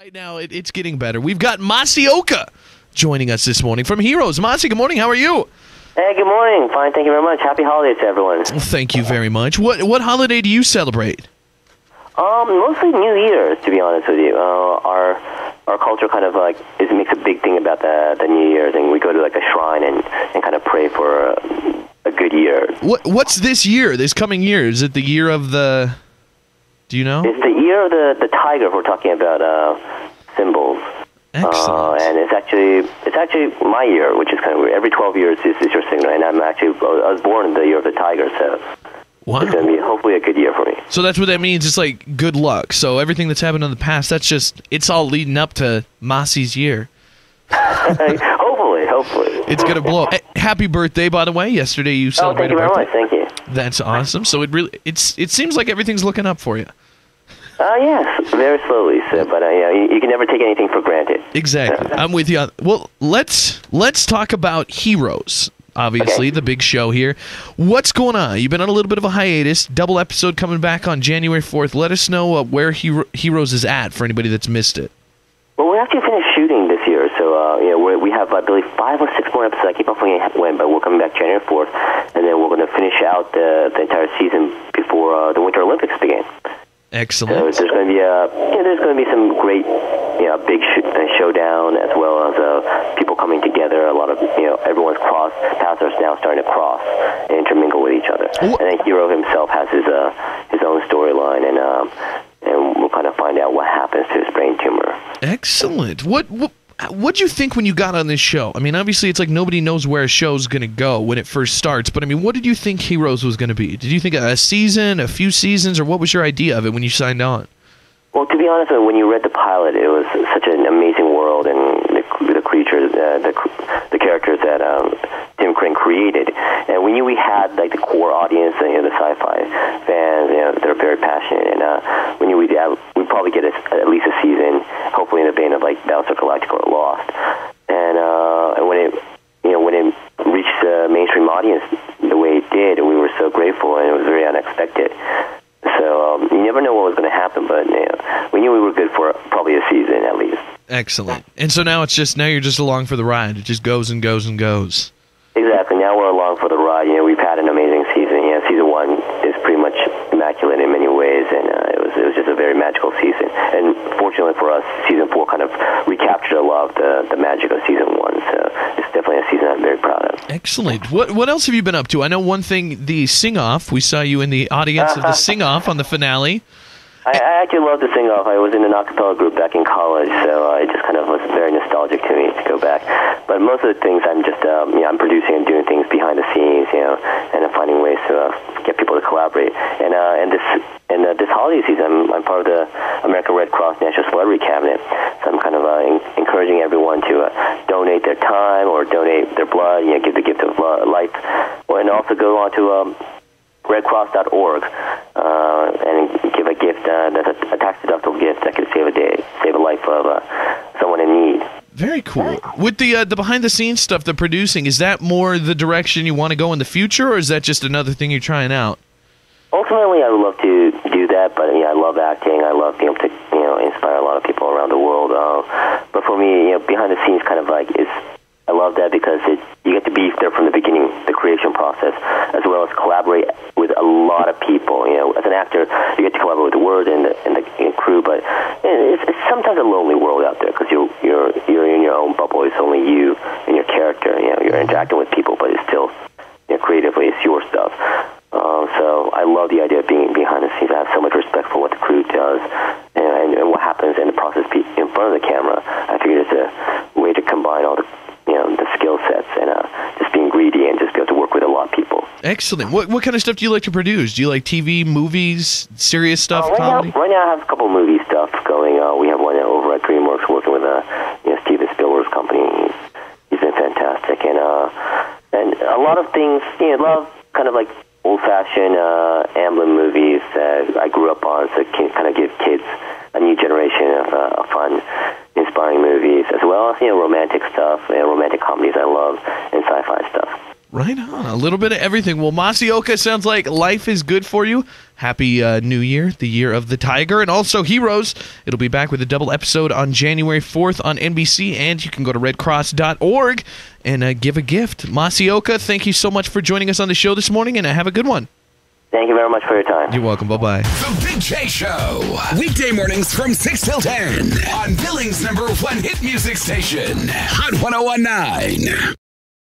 Right now, it's getting better. We've got Masi Oka joining us this morning from Heroes. Masi, good morning. How are you? Hey, good morning. Fine, thank you very much. Happy holidays to everyone. Well, thank you very much. What holiday do you celebrate? Mostly New Year's, to be honest with you. Our culture kind of makes a big thing about the New Year's, and we go to like a shrine and kind of pray for a good year. What's this year? This coming year? Is it the year of the? Do you know? It's the year of the tiger. If we're talking about symbols. Excellent. And it's actually my year, which is kind of weird. Every 12 years is your signal, and I was born in the year of the tiger, so wow. It's going to be hopefully a good year for me. So that's what that means. It's like good luck. So everything that's happened in the past, it's all leading up to Masi's year. Hopefully. It's going to blow up. Happy birthday, by the way. Yesterday you celebrated thank you very much. Thank you. That's awesome. So it seems like everything's looking up for you. Yes, very slowly. So, but you can never take anything for granted. Exactly. I'm with you. Well, let's talk about Heroes. Obviously, the big show here. What's going on? You've been on a little bit of a hiatus. Double episode coming back on January 4th. Let us know where Heroes is at for anybody that's missed it. Well, we actually finished shooting this year, so we have, I believe, 5 or 6 more episodes. I keep on forgetting when, but we're coming back January 4th, and then we're going to finish out the entire season before the Winter Olympics begin. Excellent. So there's going to be some great, big showdown, as well as people coming together. A lot of everyone's paths are now starting to cross and intermingle with each other. And then Hiro himself has his own storyline, and we'll kind of find out what happens to his brain tumor. Excellent. What'd you think when you got on this show? I mean, obviously, it's like nobody knows where a show's going to go when it first starts, but I mean, what did you think Heroes was going to be? Did you think a season, a few seasons, or what was your idea of it when you signed on? Well, to be honest, when you read the pilot, it was such an amazing world, and the creatures, the characters that Tim Crane created, and we knew we had like the core audience, the sci-fi fans, they're very passionate, and we knew we'd probably get at least a season, hopefully in the vein of like Battlestar Galactica or Lost, and when it reached the mainstream audience the way it did, we were so grateful, and it was very unexpected. So you never know what was going to happen, but we knew we were good for probably a season at least. Excellent. And so now you're just along for the ride. It just goes and goes and goes. Exactly. Now we're along for the ride. We've had an amazing season. Season 1 is pretty much immaculate in many ways, and it was just a very magical season. And fortunately for us, season 4 kind of recaptured a lot of the magic of season 1. So it's definitely a season I'm very proud of. Excellent. What else have you been up to? I know one thing, the sing-off. We saw you in the audience of the sing-off on the finale. I actually love to sing off. I was in an a cappella group back in college, so it just kind of was very nostalgic to me to go back. But most of the things I'm just, I'm producing and doing things behind the scenes, and finding ways to get people to collaborate. And this holiday season, I'm part of the American Red Cross National Celebrity Cabinet, so I'm kind of encouraging everyone to donate their time or donate their blood, give the gift of life, and also go on to redcross.org and give a gift that's a tax-deductible gift that could save a life of someone in need. Very cool. With the behind-the-scenes stuff, the producing, is that more the direction you want to go in the future, or is that just another thing you're trying out? Ultimately, I would love to do that, but I love acting. I love being able to inspire a lot of people around the world. But for me, behind the scenes, kind of like I love that because you get to be there from the beginning, the creation process, as well as collaborate with a lot of people. As an actor, you get to collaborate with the word and the crew, but it's sometimes a lonely world out there because you're in your own bubble. It's only you and your character. You're interacting with people, but it's still creatively it's your stuff. So I love the idea of being behind the scenes. I have so much respect for what the crew does and what happens in the process in front of the camera. I figure it's a way to combine all the skill sets and just being greedy and just be able to work with a lot of people. Excellent. What kind of stuff do you like to produce? Do you like TV, movies, serious stuff, comedy? Right now I have a couple movie stuff going. We have one over at DreamWorks working with Steven Spielberg's company. He's been fantastic, and a lot of things. A lot of kind of like old-fashioned Amblin movies that I grew up on, so it can kind of give kids a new generation of fun, inspiring movies, as well as romantic stuff, romantic comedies I love, and sci-fi stuff. Right on. A little bit of everything. Well, Masi Oka, sounds like life is good for you. Happy New Year, the year of the tiger. And also Heroes. It'll be back with a double episode on January 4th on NBC. And you can go to redcross.org and give a gift. Masi Oka, thank you so much for joining us on the show this morning, and have a good one. Thank you very much for your time. You're welcome. Bye-bye. The Big J Show. Weekday mornings from 6 till 10 on Billings' #1 hit music station, Hot 101.9.